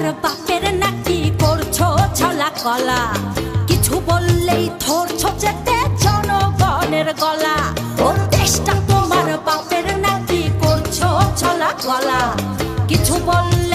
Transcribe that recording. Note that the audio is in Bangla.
তোমার বাপের নাকি করছো ছলা কলা, কিছু বললেই ধরছো চেটে জনগণের গলা। ও দেশটা তোমার বাপের নাকি করছো ছলা কলা, কিছু বললে